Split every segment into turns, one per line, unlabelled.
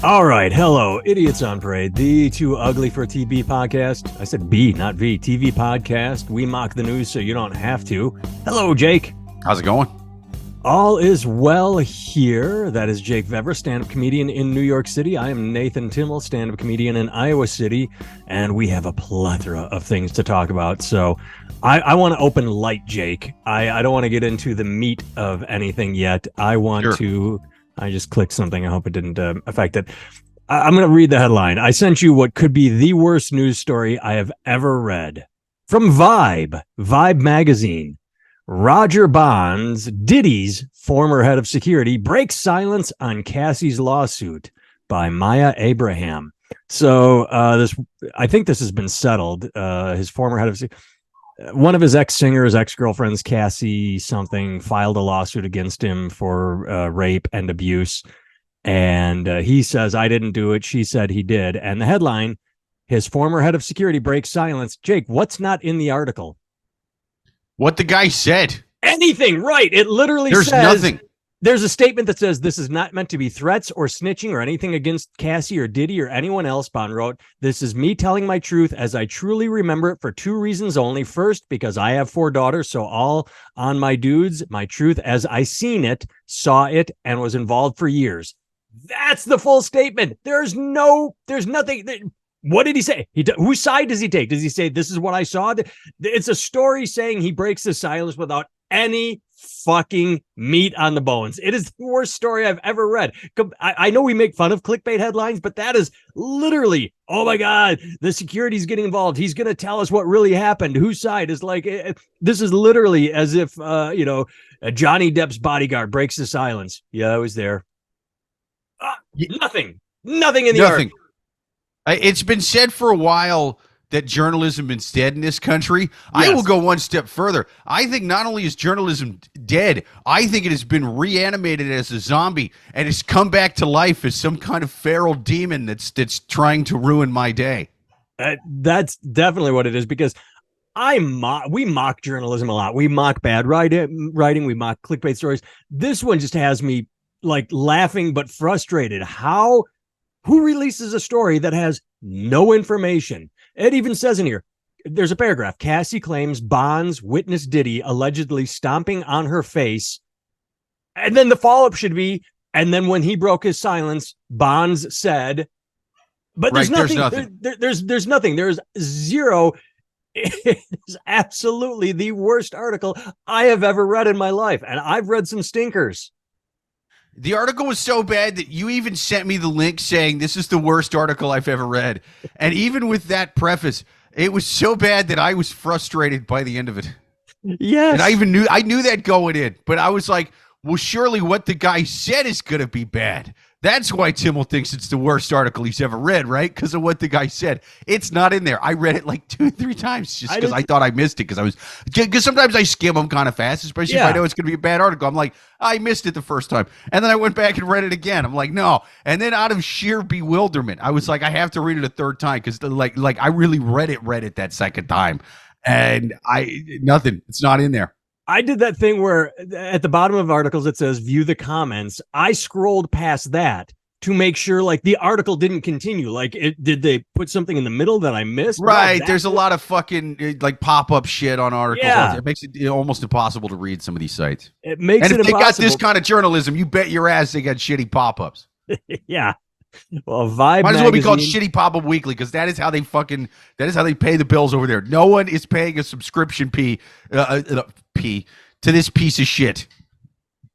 All right. Hello, Idiots on Parade, the Too Ugly for TV podcast. I said B, not V. TV podcast. We mock the news so you don't have to. Hello, Jake.
How's it going?
All is well here. That is Jake Vever, stand-up comedian in New York City. I am Nathan Timmel, stand-up comedian in Iowa City, and we have a plethora of things to talk about. So I want to open light, Jake. I don't want to get into the meat of anything yet. I want to... I just clicked something. I hope it didn't affect it. I'm going to read the headline. I sent you what could be the worst news story I have ever read. From Vibe magazine. Roger Bonds, Diddy's former head of security, breaks silence on Cassie's lawsuit, by Mya Abraham. So I think this has been settled. His former head of one of his ex-singers, ex-girlfriends, Cassie something, filed a lawsuit against him for rape and abuse. And he says, I didn't do it. She said he did. And the headline, his former head of security breaks silence. Jake, what's not in the article?
What the guy said.
Anything, right. It literally
says... There's nothing.
There's a statement that says this is not meant to be threats or snitching or anything against Cassie or Diddy or anyone else, Bond wrote. This is me telling my truth as I truly remember it for two reasons only. First, because I have 4 daughters, so all on my dudes, my truth as I seen it, saw it, and was involved for years. That's the full statement. There's nothing. What did he say? Whose side does he take? Does he say, this is what I saw? It's a story saying he breaks the silence without any fucking meat on the bones. It is the worst story I've ever read. I know we make fun of clickbait headlines, but that is literally, oh my God, the security's getting involved. He's going to tell us what really happened. Whose side is like, this is literally as if, Johnny Depp's bodyguard breaks the silence. Yeah, I was there. Nothing in the article.
It's been said for a while that journalism is dead in this country. Yes. I will go one step further. I think not only is journalism dead, I think it has been reanimated as a zombie and has come back to life as some kind of feral demon that's trying to ruin my day.
That's definitely what it is, because we mock journalism a lot. We mock bad writing. We mock clickbait stories. This one just has me like laughing but frustrated. Who releases a story that has no information? It even says in here, there's a paragraph. Cassie claims Bonds witnessed Diddy allegedly stomping on her face. And then the follow-up should be, and then when he broke his silence, Bonds said, but there's nothing. There's nothing. There's zero. It's absolutely the worst article I have ever read in my life. And I've read some stinkers.
The article was so bad that you even sent me the link saying this is the worst article I've ever read. And even with that preface, it was so bad that I was frustrated by the end of it.
Yes.
And I knew that going in, but I was like, well, surely what the guy said is going to be bad. That's why Timmel thinks it's the worst article he's ever read, right? Because of what the guy said. It's not in there. I read it like 2-3 times just because I thought I missed it. Because sometimes I skim them kind of fast, especially if I know it's going to be a bad article. I'm like, I missed it the first time. And then I went back and read it again. I'm like, no. And then out of sheer bewilderment, I was like, I have to read it a third time because like I really read it that second time. And nothing. It's not in there.
I did that thing where at the bottom of articles, it says view the comments. I scrolled past that to make sure like the article didn't continue. Like did they put something in the middle that I missed?
Right. There's a lot of fucking like pop-up shit on articles.
Yeah.
It makes it almost impossible to read some of these sites.
It makes it impossible.
If they got this kind of journalism, you bet your ass they got shitty pop-ups.
Yeah. Well, Vibe
might as well be called
magazine.
Shitty Pop-Up Weekly because that is how they pay the bills over there. No one is paying a subscription fee to this piece of shit.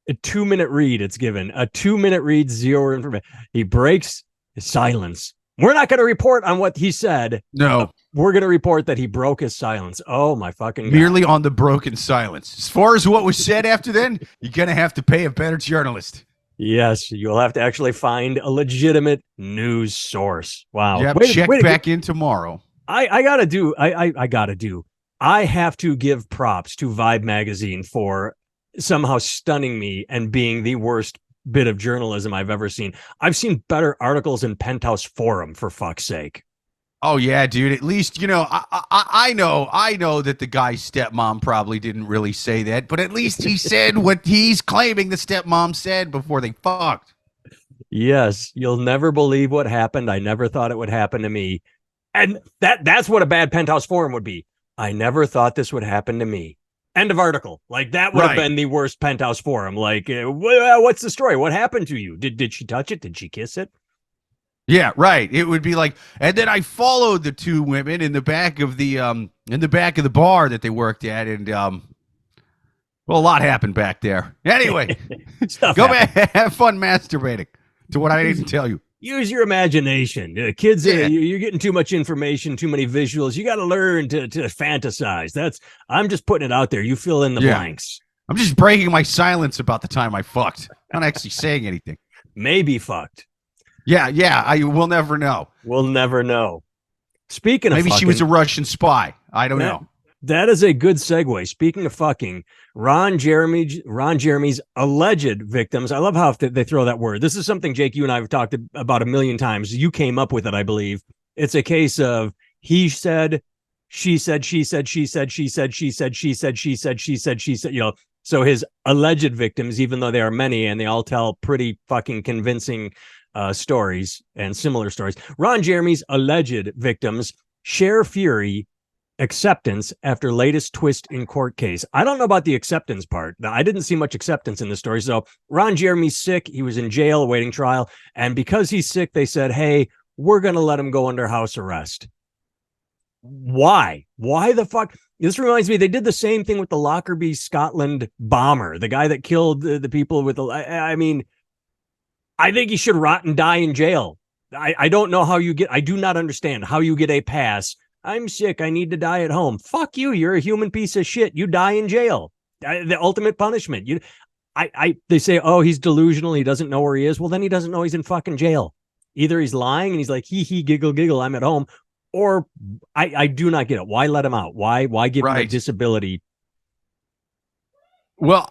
A 2-minute read. It's given a 2-minute read. Zero information. He breaks his silence. We're not going to report on what he said.
No,
we're going to report that he broke his silence. Oh my fucking God.
Merely on the broken silence. As far as what was said after then, you're going to have to pay a better journalist.
Yes, you'll have to actually find a legitimate news source. Wow.
Yep, check back in tomorrow.
I have to give props to Vibe magazine for somehow stunning me and being the worst bit of journalism I've ever seen. I've seen better articles in Penthouse Forum, for fuck's sake.
Oh yeah, dude. At least, I know that the guy's stepmom probably didn't really say that, but at least he said what he's claiming the stepmom said before they fucked.
Yes, you'll never believe what happened. I never thought it would happen to me. And that's what a bad penthouse forum would be. I never thought this would happen to me. End of article. Like that would have
Right.
been the worst penthouse forum. Like, what's the story? What happened to you? Did she touch it? Did she kiss it?
Yeah, right. It would be like, and then I followed the two women in the back of the bar that they worked at, and well, a lot happened back there. Anyway,
Stuff
go
happened.
back, have fun masturbating to what I didn't tell you.
Use your imagination. Kids,
Yeah.
you're getting too much information, too many visuals. You got to learn to fantasize. I'm just putting it out there. You fill in the blanks.
I'm just breaking my silence about the time I fucked. I'm not actually saying anything.
Maybe fucked.
Yeah, I will never know.
We'll never know. Speaking of
maybe
fucking,
she was a Russian spy. I don't know.
That is a good segue. Speaking of fucking, Ron Jeremy's alleged victims. I love how they throw that word. This is something, Jake, you and I have talked about a million times. You came up with it, I believe. It's a case of he said, she said, she said, she said, she said, she said, she said, she said, she said, she said, so his alleged victims, even though there are many and they all tell pretty fucking convincing stories and similar stories. Ron Jeremy's alleged victims share fury acceptance after latest twist in court case. I don't know about the acceptance part. I didn't see much acceptance in the story. So Ron Jeremy's sick. He was in jail awaiting trial. And because he's sick, they said, hey, we're going to let him go under house arrest. Why? Why the fuck? This reminds me, they did the same thing with the Lockerbie, Scotland bomber, the guy that killed the people with the, I mean, I think he should rot and die in jail. I don't know how you get, I do not understand how you get a pass. I'm sick. I need to die at home. Fuck you. You're a human piece of shit. You die in jail. The ultimate punishment. They say, oh, he's delusional. He doesn't know where he is. Well, then he doesn't know he's in fucking jail. Either he's lying and he's like, hee, giggle, giggle, I'm at home. Or I do not get it. Why let him out? Why give him a disability?
Well,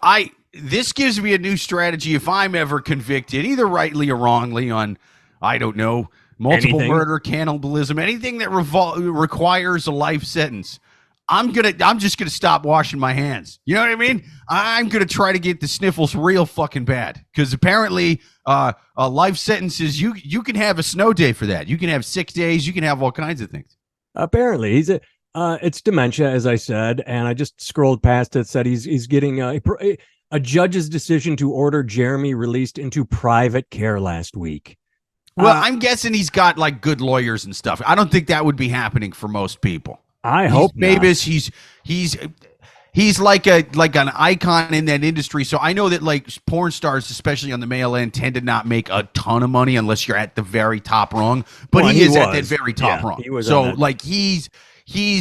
this gives me a new strategy if I'm ever convicted, either rightly or wrongly, on, I don't know, multiple murder, cannibalism, anything that requires a life sentence. I'm just gonna stop washing my hands. You know what I mean? I'm gonna try to get the sniffles real fucking bad, because apparently, life sentences, you can have a snow day for that. You can have 6 days. You can have all kinds of things.
Apparently, it's dementia, as I said, and I just scrolled past it. Said he's getting a judge's decision to order Jeremy released into private care last week.
Well, I'm guessing he's got like good lawyers and stuff. I don't think that would be happening for most people.
I hope
Mavis, he's like an icon in that industry. So I know that like porn stars, especially on the male end, tend to not make a ton of money unless you're at the very top rung. But he is at that very top rung. So like he's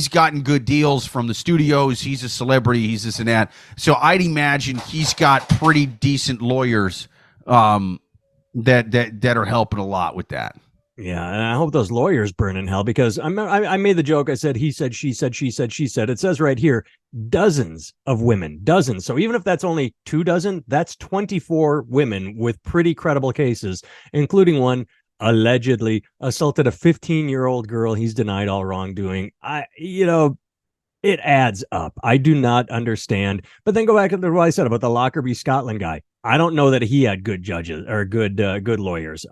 gotten good deals from the studios. He's a celebrity. He's this and that. So I'd imagine he's got pretty decent lawyers that are helping a lot with that.
Yeah, and I hope those lawyers burn in hell, because I made the joke. I said, he said, she said, she said, she said. It says right here, dozens of women, dozens. So even if that's only 2 dozen, that's 24 women with pretty credible cases, including one allegedly assaulted a 15-year-old girl. He's denied all wrongdoing. It adds up. I do not understand. But then go back to what I said about the Lockerbie, Scotland guy. I don't know that he had good judges or good lawyers.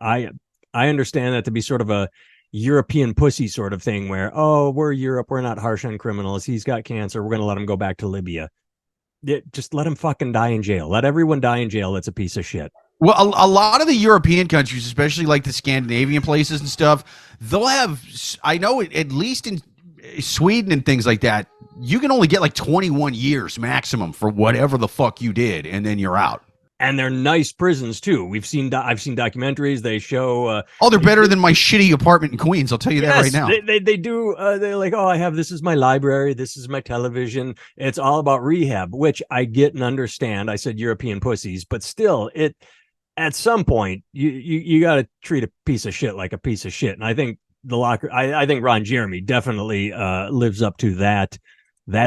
I understand that to be sort of a European pussy sort of thing where, oh, we're Europe, we're not harsh on criminals. He's got cancer. We're going to let him go back to Libya. Just let him fucking die in jail. Let everyone die in jail. That's a piece of shit.
Well, a lot of the European countries, especially like the Scandinavian places and stuff, they'll have, I know at least in Sweden and things like that, you can only get like 21 years maximum for whatever the fuck you did, and then you're out.
And they're nice prisons too. I've seen documentaries. They show.
They're better than my shitty apartment in Queens. I'll tell you that right now.
They do. They're like, oh, this is my library. This is my television. It's all about rehab, which I get and understand. I said European pussies, but still, at some point you got to treat a piece of shit like a piece of shit. And I think I think Ron Jeremy definitely lives up to that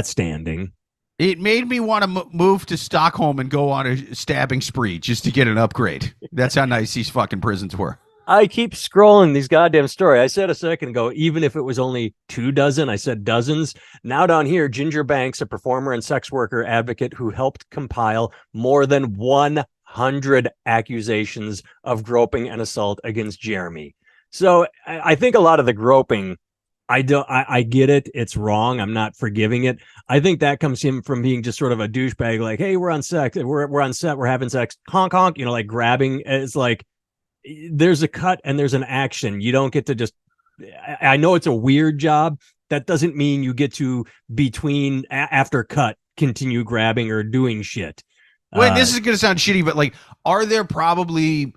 standing.
It made me want to move to Stockholm and go on a stabbing spree just to get an upgrade. That's how nice these fucking prisons were.
I keep scrolling these goddamn stories. I said a second ago, even if it was only 2 dozen, I said dozens. Now down here, Ginger Banks, a performer and sex worker advocate who helped compile more than 100 100 accusations of groping and assault against Jeremy. So I think a lot of the groping, I get it. It's wrong. I'm not forgiving it. I think that comes from being just sort of a douchebag. Like, hey, we're on sex. We're on set. We're having sex. Honk, honk. Like grabbing. It's like there's a cut and there's an action. You don't get to just. I know it's a weird job. That doesn't mean you get to between after cut continue grabbing or doing shit.
Well, this is going to sound shitty, but like, are there probably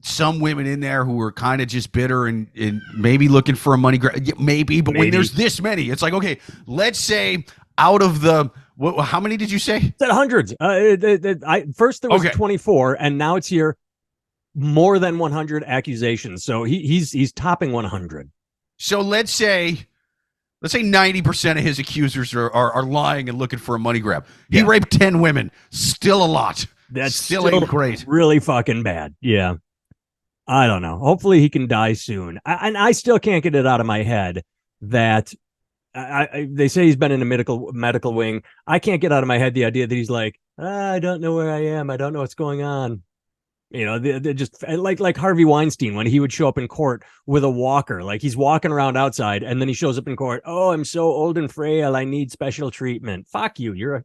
some women in there who are kind of just bitter and maybe looking for a money grab? Maybe, but when there's this many, it's like, okay, let's say out of the how many did you say?
It's at hundreds. First there was 24, and now it's here more than 100 accusations. So he's topping 100.
So let's say 90% of his accusers are lying and looking for a money grab. He raped 10 women. Still a lot.
That's
still ain't great.
Really fucking bad. Yeah. I don't know. Hopefully he can die soon. I still can't get it out of my head that they say he's been in a medical wing. I can't get out of my head the idea that he's like, I don't know where I am. I don't know what's going on. They're just like Harvey Weinstein when he would show up in court with a walker, like he's walking around outside and then he shows up in court. Oh, I'm so old and frail. I need special treatment. Fuck you.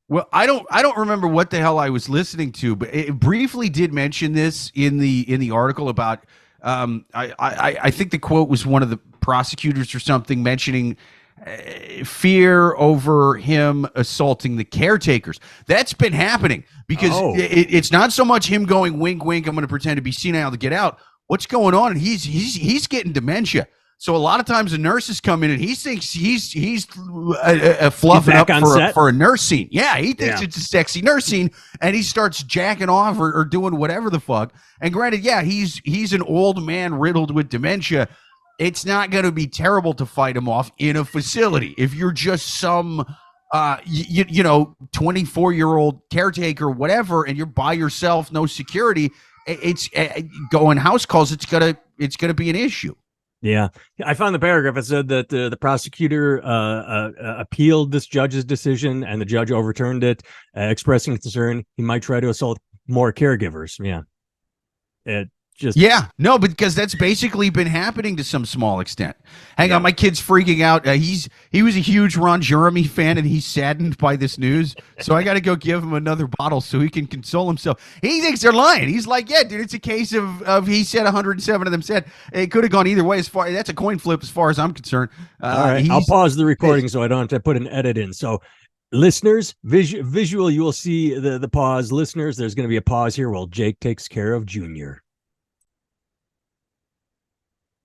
Well, I don't remember what the hell I was listening to, but it briefly did mention this in the article about I think the quote was one of the prosecutors or something mentioning fear over him assaulting the caretakers. That's been happening because it's not so much him going wink wink, I'm going to pretend to be senile to get out. What's going on? And he's getting dementia. So a lot of times the nurses come in and he thinks he's fluffing up for a nurse scene. Yeah, he thinks it's a sexy nurse scene, and he starts jacking off or doing whatever the fuck. And granted, yeah, he's an old man riddled with dementia. It's not going to be terrible to fight him off in a facility. If you're just some 24-year-old caretaker, whatever, and you're by yourself, no security, it's going house calls. It's gonna be an issue.
Yeah, I found the paragraph. It said that the prosecutor appealed this judge's decision, and the judge overturned it, expressing concern he might try to assault more caregivers. Yeah,
because that's basically been happening to some small extent. Hang on, my kid's freaking out. He was a huge Ron Jeremy fan, and he's saddened by this news. So I got to go give him another bottle so he can console himself. He thinks they're lying. He's like, yeah, dude, it's a case of he said 107 of them said it could have gone either way. That's a coin flip as far as I'm concerned.
All right, I'll pause the recording so I don't have to put an edit in. So listeners, visual, you will see the pause. Listeners, there's going to be a pause here while Jake takes care of Junior.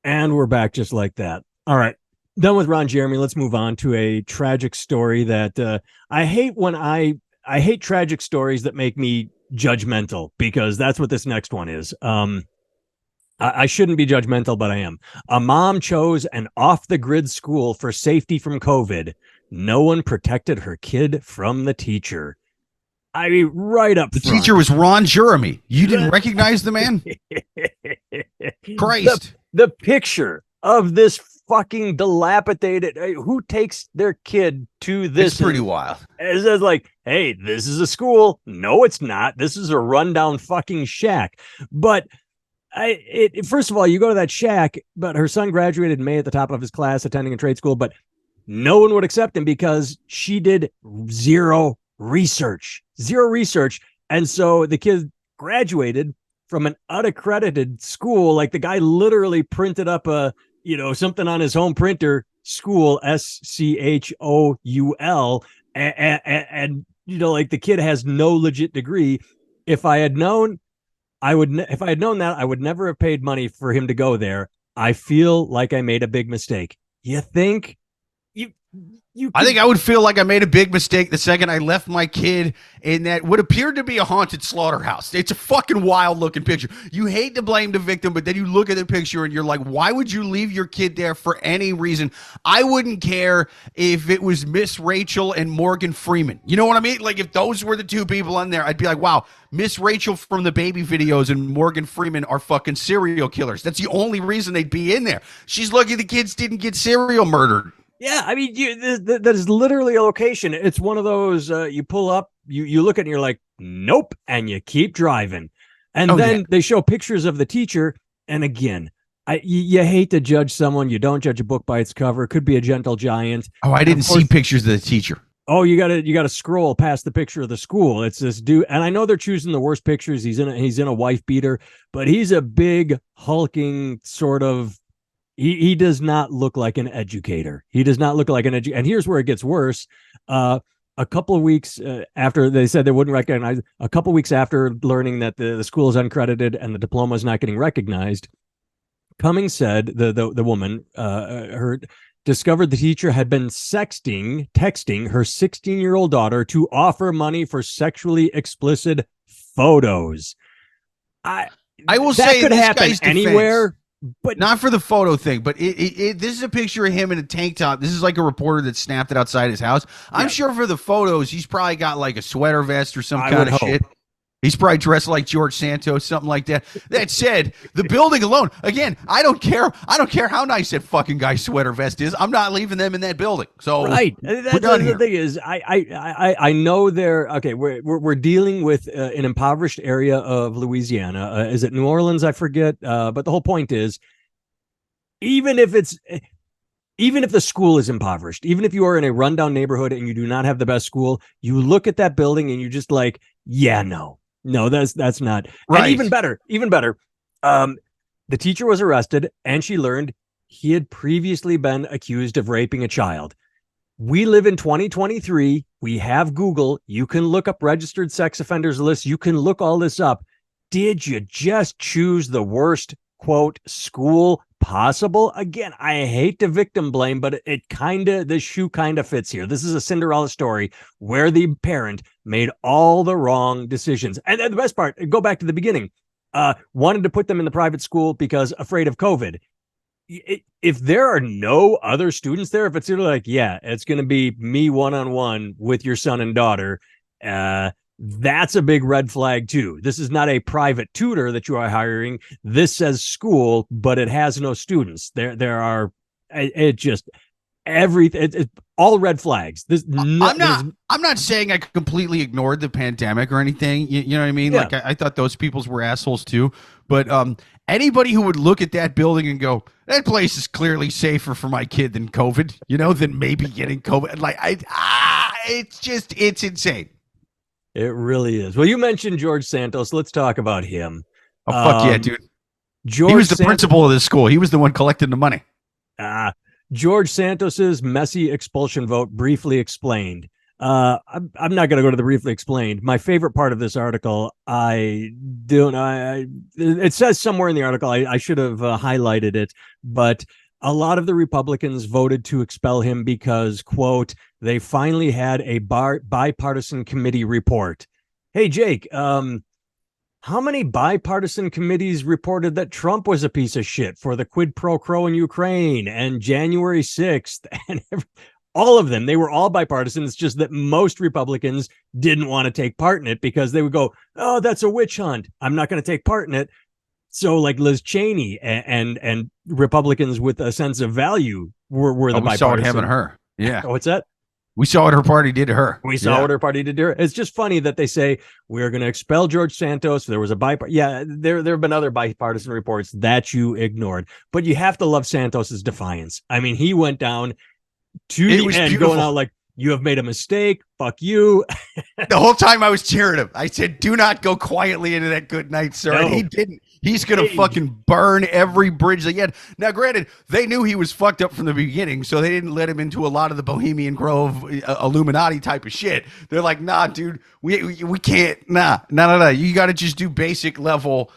And we're back just like that. All right. Done with Ron Jeremy. Let's move on to a tragic story that I hate when I hate tragic stories that make me judgmental, because that's what this next one is. I shouldn't be judgmental, but I am. A mom chose an off-the-grid school for safety from COVID. No one protected her kid from the teacher. I mean, right up front.
The teacher was Ron Jeremy. You didn't recognize the man? Christ.
The picture of this fucking dilapidated, who takes their kid to this?
It's pretty wild.
It says like, hey, this is a school. No, it's not. This is a rundown fucking shack. But first of all, you go to that shack, but her son graduated in May at the top of his class, attending a trade school, but no one would accept him because she did zero research. And so the kid graduated from an unaccredited school. Like the guy literally printed up something on his home printer, school, SCHOUL. And like the kid has no legit degree. If I had known that, I would never have paid money for him to go there. I feel like I made a big mistake. You think? I
think I would feel like I made a big mistake the second I left my kid in that what appeared to be a haunted slaughterhouse. It's a fucking wild looking picture. You hate to blame the victim, but then you look at the picture and you're like, why would you leave your kid there for any reason? I wouldn't care if it was Miss Rachel and Morgan Freeman. You know what I mean? Like if those were the two people on there, I'd be like, wow, Miss Rachel from the baby videos and Morgan Freeman are fucking serial killers. That's the only reason they'd be in there. She's lucky the kids didn't get serial murdered.
Yeah, I mean, that is literally a location. It's one of those you pull up, you look at it and you're like, Nope. And you keep driving. And then they show pictures of the teacher. And again, you hate to judge someone. You don't judge a book by its cover. It could be a gentle giant.
Oh, I didn't see pictures of the teacher.
Oh, you gotta scroll past the picture of the school. It's this dude, and I know they're choosing the worst pictures. He's in a wife beater, but he's a big hulking sort of. He does not look like an educator. He does not look like an educator. And here's where it gets worse. A couple of weeks after they said they wouldn't recognize, a couple of weeks after learning that the school is uncredited and the diploma is not getting recognized, Cummings said the woman discovered the teacher had been texting her 16-year-old daughter to offer money for sexually explicit photos. I
will
that
say
could
this
happen
guy's
anywhere, but
not for the photo thing. But this is a picture of him in a tank top. This is like a reporter that snapped it outside his house. I'm sure for the photos, he's probably got like a sweater vest or some kind of shit. He's probably dressed like George Santos, something like that. That said, the building alone, again, I don't care. I don't care how nice that fucking guy's sweater vest is. I'm not leaving them in that building. So
right. That's the thing is, I know they're okay. We're dealing with an impoverished area of Louisiana. Is it New Orleans? I forget. But the whole point is, even if the school is impoverished, even if you are in a rundown neighborhood and you do not have the best school, you look at that building and you just like, yeah, no, that's not right. And even better. The teacher was arrested and she learned he had previously been accused of raping a child. We live in 2023. We have Google. You can look up registered sex offenders list. You can look all this up. Did you just choose the worst, quote, school possible? Again, I hate to victim blame, but the shoe kind of fits here. This is a Cinderella story where the parent made all the wrong decisions. And the best part, go back to the beginning, wanted to put them in the private school because afraid of COVID. If there are no other students there, if it's like, yeah, it's going to be me one-on-one with your son and daughter, that's a big red flag too. This is not a private tutor that you are hiring. This says school, but it has no students. There are, everything. It's all red flags.
I'm not saying I completely ignored the pandemic or anything. You know what I mean? Yeah. Like I thought those peoples were assholes too. But anybody who would look at that building and go, that place is clearly safer for my kid than COVID, than maybe getting COVID. Like it's insane.
It really is. Well, you mentioned George Santos. Let's talk about him.
Oh, fuck yeah, dude. He was the principal of this school. He was the one collecting the money.
George Santos's messy expulsion vote briefly explained. I'm not going to go to the briefly explained. My favorite part of this article, it says somewhere in the article, I should have highlighted it, but a lot of the Republicans voted to expel him because, quote, they finally had a bipartisan committee report. Hey, Jake, how many bipartisan committees reported that Trump was a piece of shit for the quid pro quo in Ukraine and January 6th? And all of them, they were all bipartisan. It's just that most Republicans didn't want to take part in it because they would go, oh, that's a witch hunt. I'm not going to take part in it. So like Liz Cheney and Republicans with a sense of value were the bipartisan. We saw
what happened to her. Yeah.
What's that?
We saw what her party did to her.
We saw what her party did to her. It's just funny that they say we're going to expel George Santos. There was a there have been other bipartisan reports that you ignored, but you have to love Santos's defiance. I mean, he went down to the end, beautiful. Going out like, you have made a mistake. Fuck you.
The whole time I was cheering him. I said, do not go quietly into that good night, sir. No. And he didn't. He's going to fucking burn every bridge they had. Now, granted, they knew he was fucked up from the beginning, so they didn't let him into a lot of the Bohemian Grove Illuminati type of shit. They're like, nah, dude, we can't. Nah. You got to just do basic level,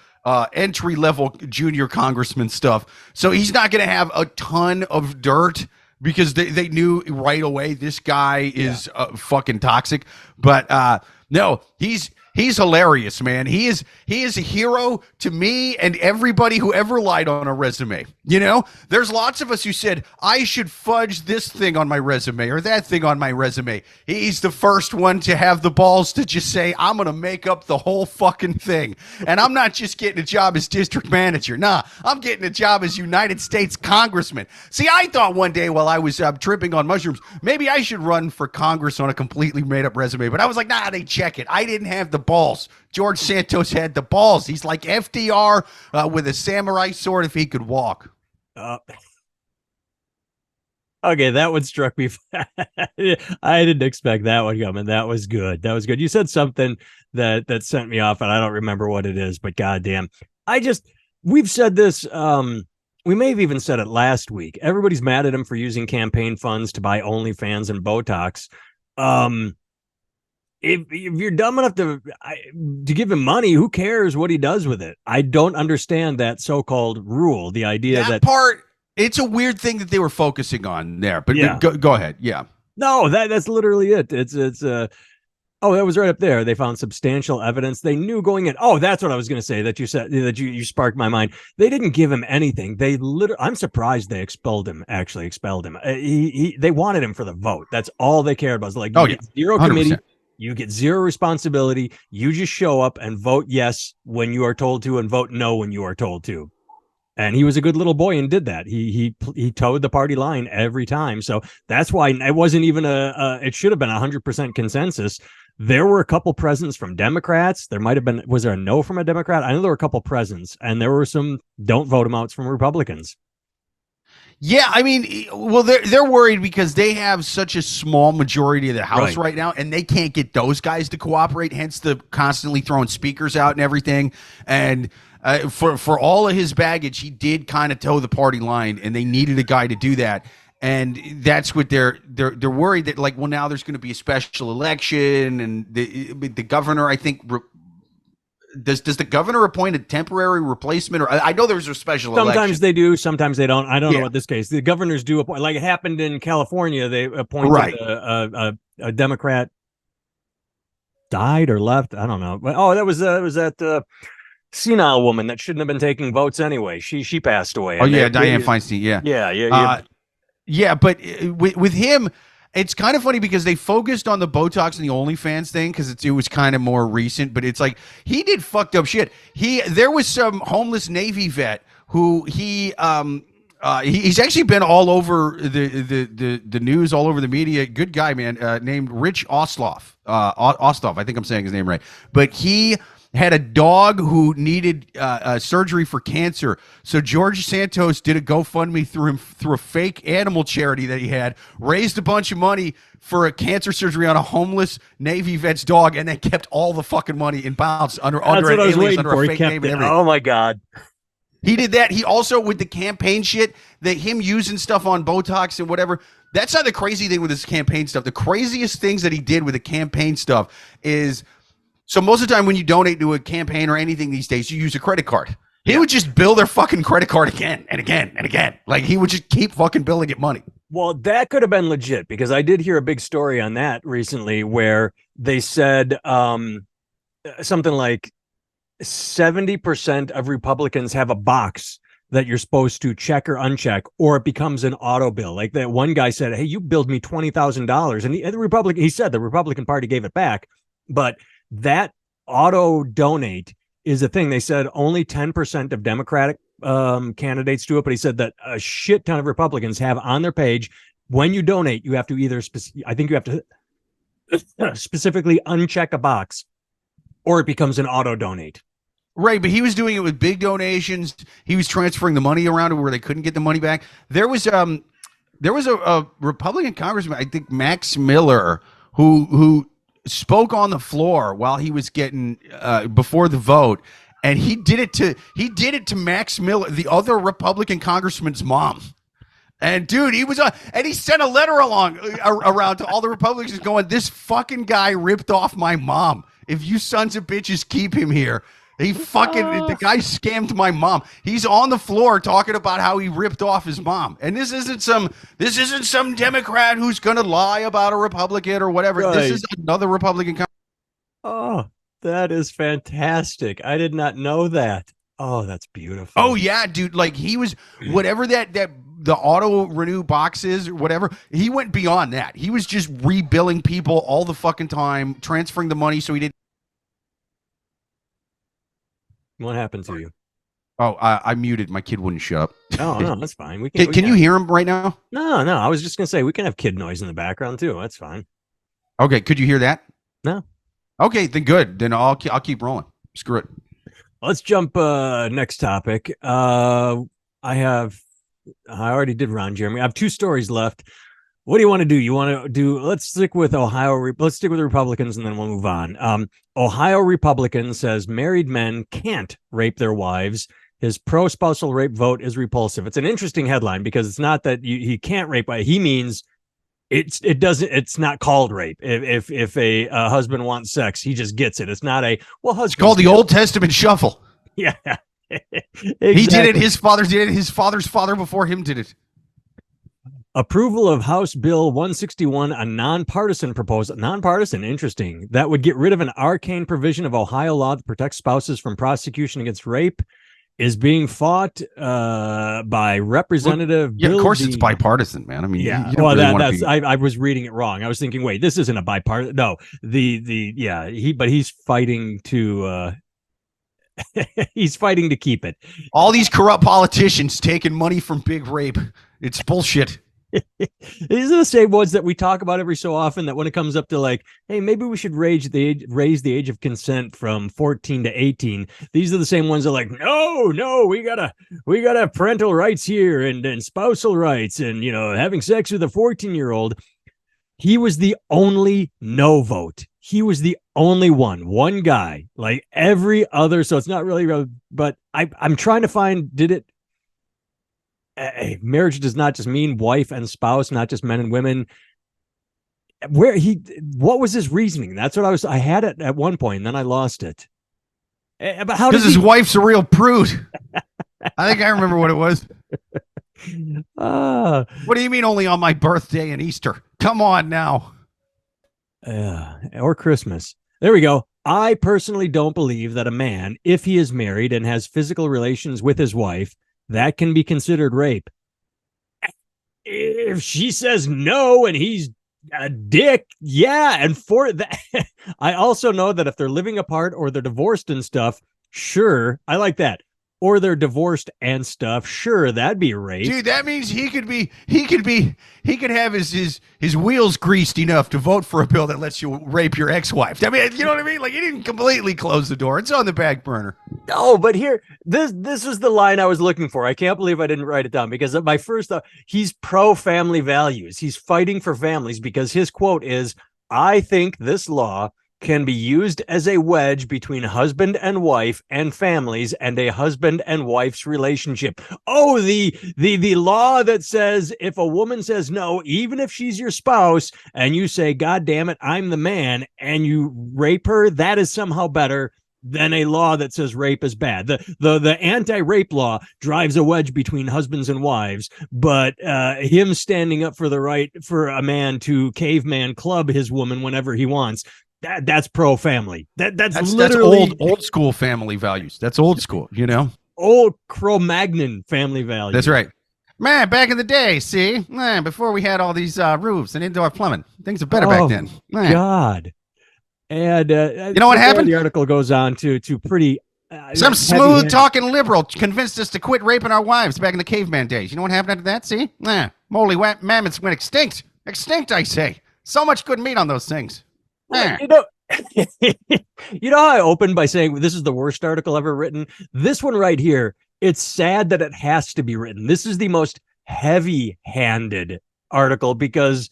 entry level junior congressman stuff. So he's not going to have a ton of dirt, because they knew right away this guy is fucking toxic. But no, he's hilarious, man. He is a hero to me and everybody who ever lied on a resume. There's lots of us who said, I should fudge this thing on my resume or that thing on my resume. He's the first one to have the balls to just say, I'm going to make up the whole fucking thing. And I'm not just getting a job as district manager. Nah, I'm getting a job as United States congressman. See, I thought one day while I was tripping on mushrooms, maybe I should run for Congress on a completely made up resume. But I was like, nah, they check it. I didn't have the balls. George Santos had the balls. He's like FDR with a samurai sword if he could walk.
Okay, that one struck me. I didn't expect that one coming. That was good. That was good. You said something that sent me off, and I don't remember what it is, but goddamn, we've said this. We may have even said it last week. Everybody's mad at him for using campaign funds to buy OnlyFans and Botox. If you're dumb enough to give him money, who cares what he does with it? I don't understand that so-called rule. The idea that
part. It's a weird thing that they were focusing on there, but
yeah.
Go ahead. Yeah.
No, that's literally it. It's oh, that was right up there. They found substantial evidence. They knew going in. Oh, that's what I was going to say that you said that you sparked my mind. They didn't give him anything. I'm surprised they expelled him. They wanted him for the vote. That's all they cared about. It's like, get zero 100%. Committee. You get zero responsibility. You just show up and vote yes when you are told to and vote no when you are told to. And he was a good little boy and did that. He towed the party line every time. So that's why it wasn't even it should have been 100% consensus. There were a couple presents from Democrats. There might have been, was there a no from a Democrat? I know there were a couple presents, and there were some don't vote him outs from Republicans.
Yeah, I mean, well, they're worried because they have such a small majority of the House right now, and they can't get those guys to cooperate. Hence the constantly throwing speakers out and everything. And for all of his baggage, he did kind of toe the party line, and they needed a guy to do that. And that's what they're worried that, like, well, now there's going to be a special election, and the governor, I think. Does the governor appoint a temporary replacement? Or I know there's a special
sometimes
election.
They do, sometimes they don't. I don't know what this case. The governors do appoint, like it happened in California. They appointed a Democrat died or left. I don't know. But that was that senile woman that shouldn't have been taking votes anyway. She passed away.
Dianne Feinstein. Yeah. But with him. It's kind of funny because they focused on the Botox and the OnlyFans thing because it was kind of more recent, but it's like he did fucked up shit. There was some homeless Navy vet who he's actually been all over the news, all over the media. Good guy, man, named Rich Ostloff. Ostloff, I think I'm saying his name right, but he had a dog who needed surgery for cancer. So George Santos did a GoFundMe through a fake animal charity that he had, raised a bunch of money for a cancer surgery on a homeless Navy vet's dog, and they kept all the fucking money in bounds under an alias, under a fake name and everything.
Oh my God.
He did that. He also, with the campaign shit, him using stuff on Botox and whatever, that's not the crazy thing with his campaign stuff. The craziest things that he did with the campaign stuff is... So most of the time when you donate to a campaign or anything these days, you use a credit card. He would just bill their fucking credit card again and again and again. Like he would just keep fucking billing it money.
Well, that could have been legit because I did hear a big story on that recently where they said something like 70% of Republicans have a box that you're supposed to check or uncheck, or it becomes an auto bill. Like that one guy said, "Hey, you billed me $20,000," and he said the Republican Party gave it back, but that auto donate is a thing. They said only 10% of Democratic candidates do it, but he said that a shit ton of Republicans have on their page, when you donate, you have to either, I think you have to specifically uncheck a box, or it becomes an auto donate.
Right, but he was doing it with big donations. He was transferring the money around to where they couldn't get the money back. There was a Republican congressman, I think Max Miller, who spoke on the floor while he was getting before the vote, and he did it to Max Miller, the other Republican congressman's mom. And dude, and he sent a letter around to all the Republicans going, "This fucking guy ripped off my mom. If you sons of bitches keep him here." The guy scammed my mom. He's on the floor talking about how he ripped off his mom. And this isn't some Democrat who's going to lie about a Republican or whatever. Right. This is another Republican.
Oh, that is fantastic. I did not know that. Oh, that's beautiful.
Oh yeah, dude. Like he was whatever that the auto renew box is or whatever. He went beyond that. He was just rebilling people all the fucking time, transferring the money so he didn't.
What happened to you?
Oh, I muted. My kid wouldn't shut up.
No, that's fine.
Can you hear him right now?
No. I was just gonna say we can have kid noise in the background too. That's fine.
Okay, could you hear that?
No.
Okay, then good. Then I'll keep rolling. Screw it.
Let's jump next topic. I already did Ron Jeremy. I have two stories left. What do you want to do? You want to do? Let's stick with Ohio. Let's stick with the Republicans, and then we'll move on. Ohio Republican says married men can't rape their wives. His pro-spousal rape vote is repulsive. It's an interesting headline because it's not that he can't rape. He means it's not called rape. If a husband wants sex, he just gets it. It's not
it's called the Old Testament shuffle.
Yeah.
Exactly. He did it. His father did it. His father's father before him did it.
Approval of House Bill 161, a nonpartisan proposal. Nonpartisan, interesting. That would get rid of an arcane provision of Ohio law that protects spouses from prosecution against rape, is being fought by Representative
Bill.
Of
course it's bipartisan, man. I mean,
yeah. I was reading it wrong. I was thinking, wait, this isn't a bipartisan. No, he's fighting to. He's fighting to keep it.
All these corrupt politicians taking money from big rape. It's bullshit.
These are the same ones that we talk about every so often, that when it comes up to like, hey, maybe we should raise the age of consent from 14 to 18. These are the same ones that are like, no, we gotta parental rights here and spousal rights and, having sex with a 14-year-old. He was the only no vote. He was the only one guy, like every other. So it's not really, but I'm trying to find, marriage does not just mean wife and spouse, not just men and women. What was his reasoning? That's what I had it at one point, and then I lost it. But how? Because
his wife's a real prude. I think I remember what it was. What do you mean only on my birthday and Easter? Come on now.
Or Christmas. There we go. I personally don't believe that a man, if he is married and has physical relations with his wife, that can be considered rape. If she says no and he's a dick, yeah. And for that, I also know that if they're living apart or they're divorced and stuff, sure, I like that. Or they're divorced and stuff, sure, that'd be rape.
Dude, that means he could have his wheels greased enough to vote for a bill that lets you rape your ex-wife. I mean, you know what I mean? Like, he didn't completely close the door. It's on the back burner.
No, but here, this is the line I was looking for. I can't believe I didn't write it down, because my first thought, he's pro-family values. He's fighting for families, because his quote is, I think this law can be used as a wedge between husband and wife and families and a husband and wife's relationship. Oh, the law that says if a woman says no, even if she's your spouse, and you say, God damn it, I'm the man, and you rape her, that is somehow better than a law that says rape is bad. The anti-rape law drives a wedge between husbands and wives, but him standing up for the right for a man to caveman club his woman whenever he wants, that's pro-family. That's literally
old school family values. That's old school,
old Cro-Magnon family values.
That's right. Man, back in the day, see? Man, before we had all these roofs and indoor plumbing, things are better back then. Man.
God. And
you know what happened?
The article goes on to pretty
some smooth talking liberal convinced us to quit raping our wives back in the caveman days. You know what happened after that? See? Moly mammoths went extinct. Extinct, I say. So much good meat on those things.
You know how I opened by saying this is the worst article ever written? This one right here, it's sad that it has to be written. This is the most heavy-handed article, because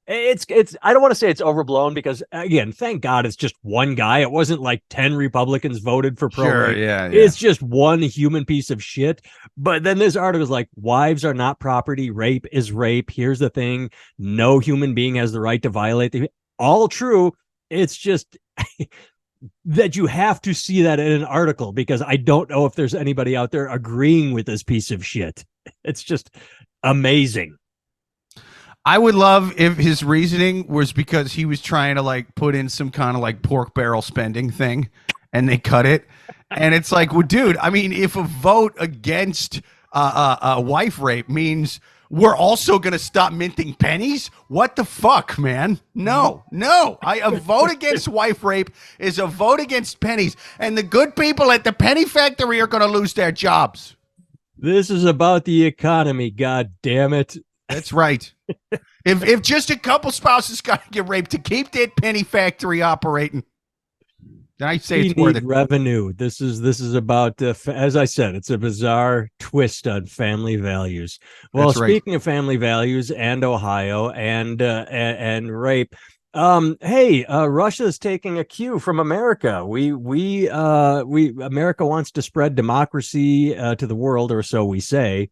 it's I don't want to say it's overblown, because again, thank God it's just one guy. It wasn't like 10 Republicans voted for pro-rape.
Sure, yeah.
It's just one human piece of shit. But then this article is like, wives are not property, rape is rape. Here's the thing, no human being has the right to violate the all true. It's just that you have to see that in an article, because I don't know if there's anybody out there agreeing with this piece of shit. It's just amazing.
I would love if his reasoning was because he was trying to like put in some kind of like pork barrel spending thing, and they cut it. And it's like, well, dude, I mean, if a vote against wife rape means we're also going to stop minting pennies, what the fuck, man? No. A vote against wife rape is a vote against pennies. And the good people at the penny factory are going to lose their jobs.
This is about the economy, God damn it.
That's right. If just a couple spouses got to get raped to keep that penny factory operating. Then I say
We
it's worth
need
it.
revenue. This is about, as I said, it's a bizarre twist on family values. Well,
That's right.
speaking of family values and Ohio and rape, hey, Russia's taking a cue from America. We America wants to spread democracy to the world, or so we say.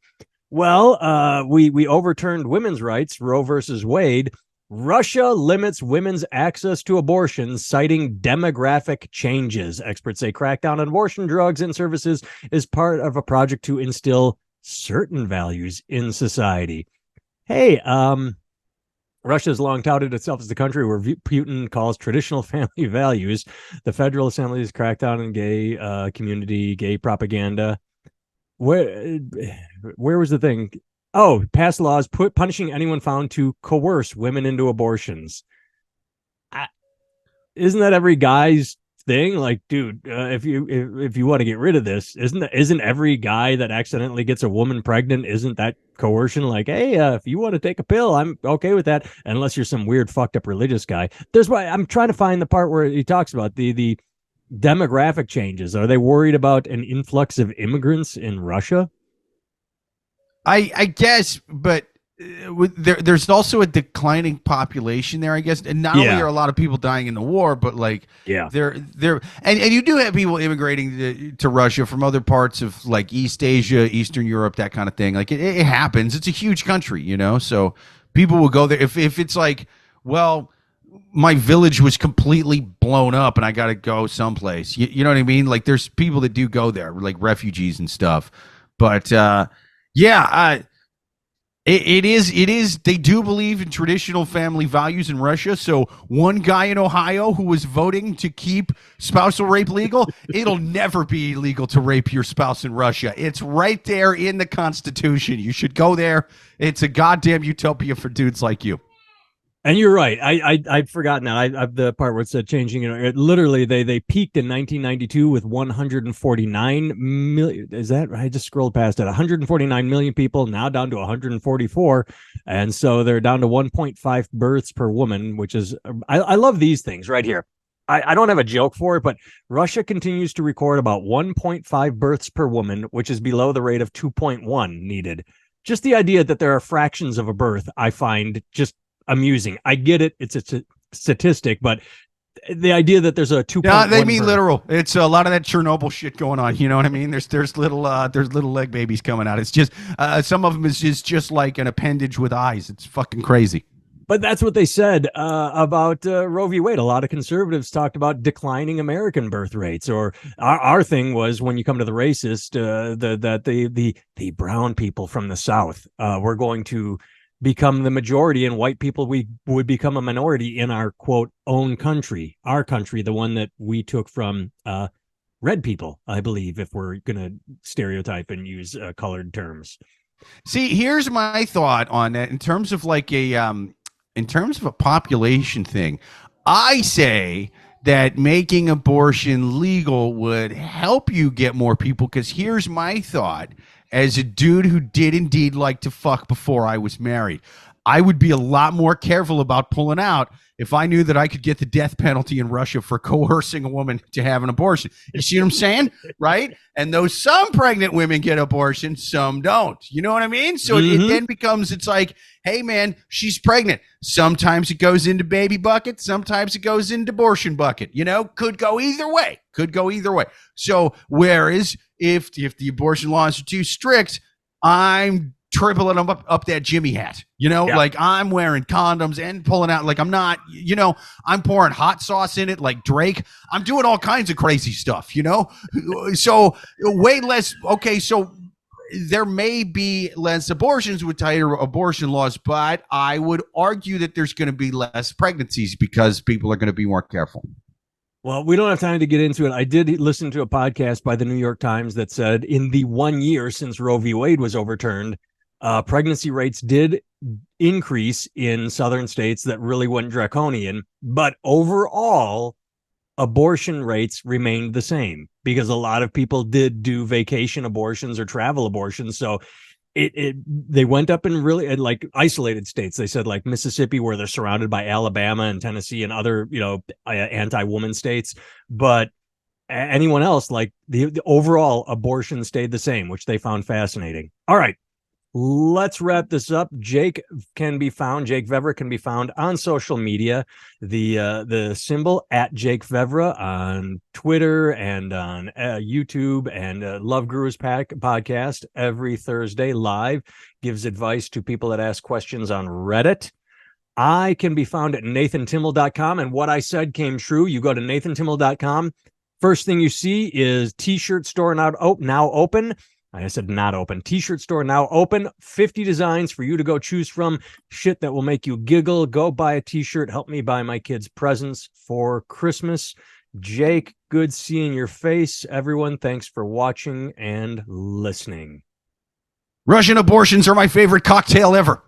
Well, we overturned women's rights, Roe versus Wade. Russia limits women's access to abortion, citing demographic changes. Experts say crackdown on abortion drugs and services is part of a project to instill certain values in society. Hey, Russia has long touted itself as the country where Putin calls traditional family values. The Federal Assembly's crackdown on gay community, gay propaganda. Where was the thing? Oh, pass laws punishing anyone found to coerce women into abortions. Isn't that every guy's thing? Like, dude, if you want to get rid of this, isn't every guy that accidentally gets a woman pregnant, isn't that coercion? Like, hey, if you want to take a pill, I'm okay with that, unless you're some weird fucked up religious guy. There's why I'm trying to find the part where he talks about the demographic changes. Are they worried about an influx of immigrants in Russia?
I guess, but there's also a declining population there, I guess, and not only are a lot of people dying in the war, but like they're and you do have people immigrating to Russia from other parts of like East Asia, Eastern Europe, that kind of thing. Like it happens. It's a huge country, you know, so people will go there if it's like, well, my village was completely blown up and I got to go someplace. You know what I mean? Like there's people that do go there, like refugees and stuff, but it is. They do believe in traditional family values in Russia. So one guy in Ohio who was voting to keep spousal rape legal, it'll never be illegal to rape your spouse in Russia. It's right there in the Constitution. You should go there. It's a goddamn utopia for dudes like you.
And you're right. I'd forgotten that. I've the part where it said changing. You know, it literally they peaked in 1992 with 149 million. Is that? I just scrolled past it. 149 million people, now down to 144, and so they're down to 1.5 births per woman, which is. I love these things right here. I don't have a joke for it, but Russia continues to record about 1.5 births per woman, which is below the rate of 2.1 needed. Just the idea that there are fractions of a birth, I find just amusing. I get it. It's a statistic, but the idea that there's a 2.1.
No, they mean literal. It's a lot of that Chernobyl shit going on. You know what I mean? There's little leg babies coming out. It's just some of them is just like an appendage with eyes. It's fucking crazy.
But that's what they said about Roe v. Wade. A lot of conservatives talked about declining American birth rates, or our thing was when you come to the racist, the brown people from the South were going to become the majority, and white people we would become a minority in our quote own country, our country, the one that we took from red people, I believe, if we're gonna stereotype and use colored terms.
See, here's my thought on that in terms of like in terms of a population thing. I say that making abortion legal would help you get more people, because here's my thought. As a dude who did indeed like to fuck before I was married, I would be a lot more careful about pulling out if I knew that I could get the death penalty in Russia for coercing a woman to have an abortion. You see what I'm saying? Right? And though some pregnant women get abortions, some don't. You know what I mean? So it then becomes, it's like, hey, man, she's pregnant. Sometimes it goes into baby bucket. Sometimes it goes into abortion bucket. You know, could go either way. So whereas if the abortion laws are too strict, I'm tripling them up that Jimmy hat, you know, like I'm wearing condoms and pulling out, like I'm not, you know, I'm pouring hot sauce in it like Drake. I'm doing all kinds of crazy stuff, you know, so way less. Okay, so there may be less abortions with tighter abortion laws, but I would argue that there's going to be less pregnancies because people are going to be more careful.
Well, we don't have time to get into it. I did listen to a podcast by the New York Times that said in the 1 year since Roe v. Wade was overturned, pregnancy rates did increase in southern states that really went draconian, but overall abortion rates remained the same because a lot of people did do vacation abortions or travel abortions. So they went up in really like isolated states. They said like Mississippi, where they're surrounded by Alabama and Tennessee and other, you know, anti-woman states. But anyone else, like the overall abortion stayed the same, which they found fascinating. All right. Let's wrap this up. Jake Vevra can be found on social media. The symbol at Jake Vevra on Twitter and on YouTube, and Love Gurus podcast every Thursday live, gives advice to people that ask questions on Reddit. I can be found at nathantimmel.com, and what I said came true. You go to nathantimmel.com. First thing you see is t-shirt store now open. I said not open. T-shirt store now open. 50 designs for you to go choose from. Shit that will make you giggle. Go buy a t-shirt. Help me buy my kids presents for Christmas. Jake, good seeing your face. Everyone, thanks for watching and listening.
Russian abortions are my favorite cocktail ever.